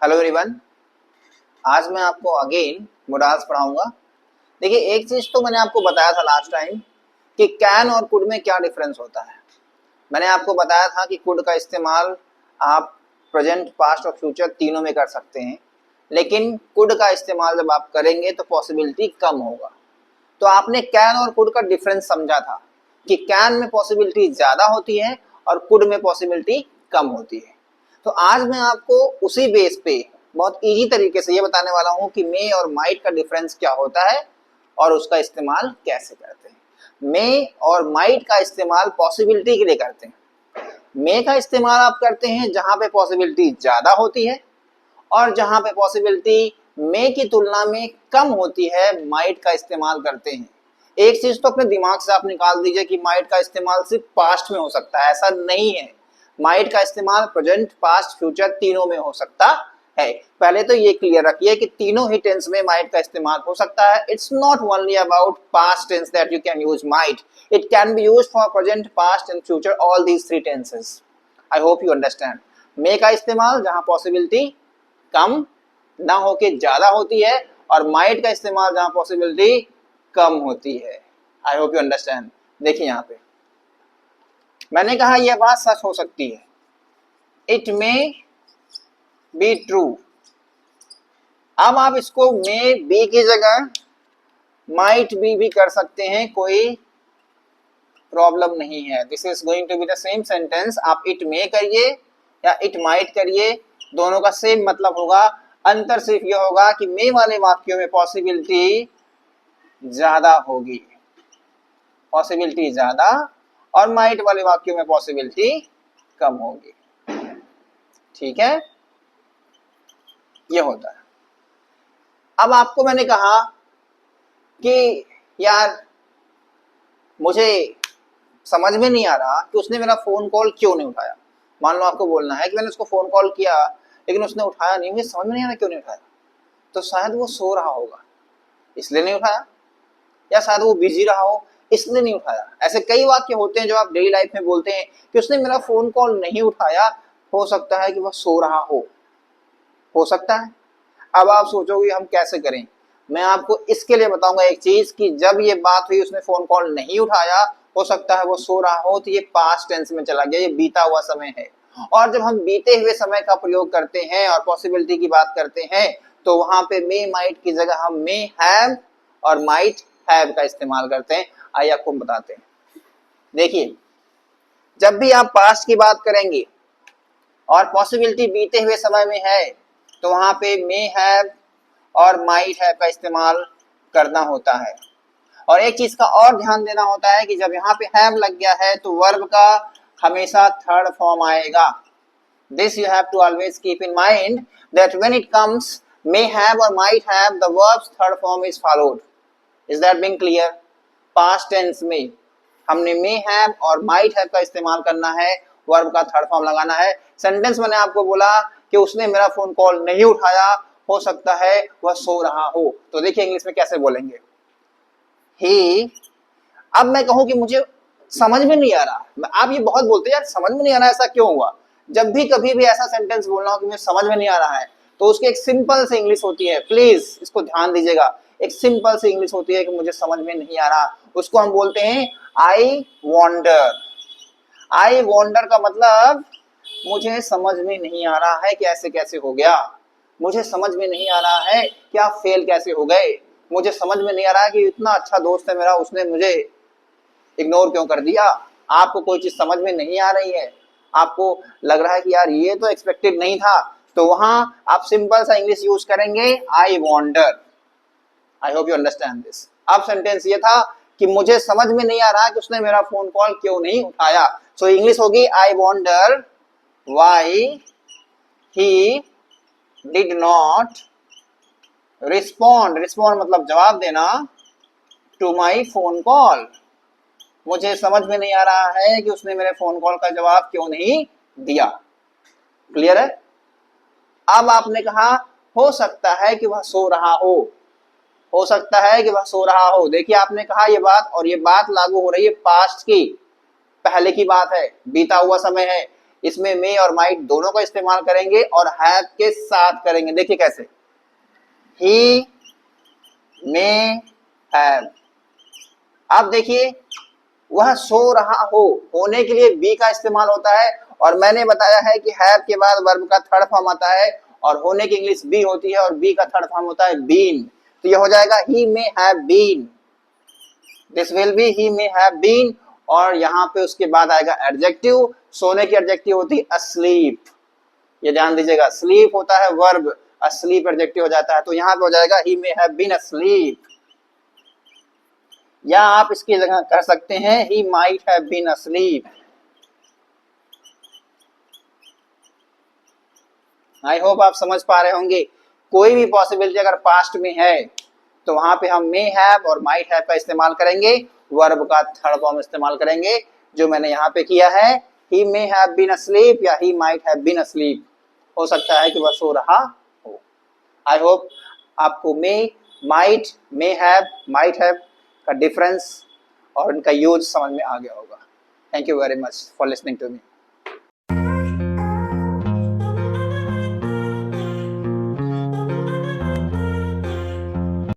Hello everyone. आज मैं आपको अगेन मोडाल्स पढ़ाऊंगा। देखिए, एक चीज तो मैंने आपको बताया था लास्ट टाइम कि कैन और कुड में क्या डिफरेंस होता है। मैंने आपको बताया था कि कुड का इस्तेमाल आप प्रेजेंट, पास्ट और फ्यूचर तीनों में कर सकते हैं, लेकिन कुड का इस्तेमाल जब आप करेंगे तो पॉसिबिलिटी कम होगा। तो आपने कैन और कुड का डिफरेंस समझा था कि कैन में पॉसिबिलिटी ज्यादा होती है और कुड में पॉसिबिलिटी कम होती है। तो आज मैं आपको उसी बेस पे बहुत इजी तरीके से ये बताने वाला हूं कि मे और माइट का डिफरेंस क्या होता है और उसका इस्तेमाल कैसे करते हैं। मे और माइट का इस्तेमाल पॉसिबिलिटी के लिए करते हैं। मे का इस्तेमाल आप करते हैं जहां पे पॉसिबिलिटी ज्यादा होती है, और जहां पे पॉसिबिलिटी मे की तुलना में कम होती है माइट का इस्तेमाल करते हैं। एक चीज तो अपने दिमाग से आप निकाल दीजिए कि माइट का इस्तेमाल सिर्फ पास्ट में हो सकता है, ऐसा नहीं है। माइट का इस्तेमाल प्रेजेंट, पास्ट, फ्यूचर तीनों में हो सकता है। पहले तो ये क्लियर रखिए कि तीनों ही टेंस में माइट का इस्तेमाल हो सकता है। It's not only about past tense that you can use might, it can be used for present, past and future, all these three tenses. I hope you understand. May का इस्तेमाल जहां possibility कम ना होके ज्यादा होती है, और माइट का इस्तेमाल जहां पॉसिबिलिटी कम होती है। आई होप यू अंडरस्टैंड। देखिए यहां पे मैंने कहा यह बात सच हो सकती है, इट मे बी ट्रू। अब आप इसको मे बी की जगह माइट बी भी कर सकते हैं, कोई प्रॉब्लम नहीं है। This is going to be the same sentence. आप इट मे करिए या इट माइट करिए, दोनों का सेम मतलब होगा। अंतर सिर्फ यह होगा कि मे वाले वाक्यों में पॉसिबिलिटी ज्यादा होगी, पॉसिबिलिटी ज्यादा, और माइट वाले वाक्यों में पॉसिबिलिटी कम होगी। ठीक है, ये होता है। अब आपको मैंने कहा कि यार मुझे समझ में नहीं आ रहा कि उसने मेरा फोन कॉल क्यों नहीं उठाया। मान लो आपको बोलना है कि मैंने उसको फोन कॉल किया लेकिन उसने उठाया नहीं, मुझे समझ में नहीं आ रहा क्यों नहीं उठाया। तो शायद वो सो रहा होगा इसलिए नहीं उठाया, या शायद वो बिजी रहा हो इसलिए नहीं उठाया। ऐसे कई वाक्य होते हैं जो आप डेली लाइफ में बोलते हैं कि उसने मेरा फोन कॉल नहीं उठाया, हो सकता है कि वह सो रहा हो सकता है। अब आप सोचोगे हम कैसे करें। मैं आपको इसके लिए बताऊंगा एक चीज कि जब ये बात हुई उसने फोन कॉल नहीं उठाया, हो सकता है वो सो रहा हो, तो ये पास्ट टेंस में चला गया, ये बीता हुआ समय है। और जब हम बीते हुए समय का प्रयोग करते हैं और पॉसिबिलिटी की बात करते हैं, तो वहां पे मे माइट की जगह हम मे हैव और माइट हैव का इस्तेमाल करते हैं। आइए आपको बताते हैं। देखिए, जब भी आप पास्ट की बात करेंगे और पॉसिबिलिटी बीते हुए समय में है, तो वहां पे मे हैव और माइट हैव का इस्तेमाल करना होता है। और एक चीज का और ध्यान देना होता है कि जब यहाँ पे हैव लग गया है तो वर्ब का हमेशा थर्ड फॉर्म आएगा। This you have to always keep in mind that when it comes may have और might have, the verbs third form is followed. Is that being clear? Past tense में हमने may have और might have का इस्तेमाल करना है, verb का third form लगाना है। सेंटेंस मैंने आपको बोला कि उसने मेरा फोन कॉल नहीं उठाया, हो सकता है वह सो रहा हो। तो देखिए इंग्लिश में कैसे बोलेंगे, ही। अब मैं कहूं कि मुझे समझ में नहीं आ रहा, आप ये बहुत बोलते हैं यार समझ में नहीं आ रहा, ऐसा क्यों हुआ। जब भी कभी भी ऐसा सेंटेंस बोलना हो कि मुझे समझ में नहीं आ रहा है, तो उसकी एक सिंपल सी इंग्लिश होती है, प्लीज इसको ध्यान दीजिएगा। एक सिंपल सी इंग्लिश होती है कि मुझे समझ में नहीं आ रहा, उसको हम बोलते हैं आई वॉन्डर। आई वॉन्डर का मतलब मुझे समझ में नहीं आ रहा है कि ऐसे कैसे हो गया, मुझे समझ में नहीं आ रहा है कि आप फेल कैसे हो गए, मुझे समझ में नहीं आ रहा है कि इतना अच्छा दोस्त है मेरा, उसने मुझे इग्नोर क्यों कर दिया। आपको कोई चीज समझ में नहीं आ रही है, आपको लग रहा है कि यार ये तो एक्सपेक्टेड नहीं था, तो वहां आप सिंपल सा इंग्लिश यूज करेंगे, I wonder. I hope you understand this. अब सेंटेंस ये था कि मुझे समझ में नहीं आ रहा कि उसने मेरा फोन कॉल क्यों नहीं उठाया। सो इंग्लिश होगी I wonder why he did not respond. Respond मतलब जवाब देना, टू माई फोन कॉल। मुझे समझ में नहीं आ रहा है कि उसने मेरे फोन कॉल का जवाब क्यों नहीं दिया। क्लियर है? अब आपने कहा हो सकता है कि वह सो रहा हो सकता है कि वह सो रहा हो। देखिए आपने कहा ये बात, और ये बात लागू हो रही है पास्ट की, पहले की बात है, बीता हुआ समय है। इसमें मे और माइट दोनों का इस्तेमाल करेंगे और हैव के साथ करेंगे। देखिए कैसे, ही मे हैव। अब देखिए, वह सो रहा हो, होने के लिए बी का इस्तेमाल होता है, और मैंने बताया है कि हैव के बाद वर्ब का थर्ड फॉर्म आता है और होने की इंग्लिश बी होती है और बी का थर्ड फॉर्म होता है बीन। तो यह हो जाएगा he may have been, this will be he may have been. और यहाँ पे उसके बाद आएगा एडजेक्टिव, सोने की एडजेक्टिव होती है अस्लीप। ये ध्यान दीजिएगा, स्लीप होता है वर्ब, अस्लीप एडजेक्टिव हो जाता है। तो यहाँ पे हो जाएगा he may have been asleep, या आप इसकी जगह कर सकते हैं he might have been asleep. I hope आप समझ पा रहे होंगे। कोई भी पॉसिबिलिटी अगर पास्ट में है तो वहां पे हम मे हैव और माइट हैव का इस्तेमाल करेंगे, वर्ब का थर्ड फॉर्म इस्तेमाल करेंगे, जो मैंने यहाँ पे किया है, he may have been asleep या he might have been asleep. हो सकता है कि वह सो रहा हो। आई होप आपको might, may have, might have का डिफरेंस और इनका यूज समझ में आ गया होगा। Thank you very much for listening to me.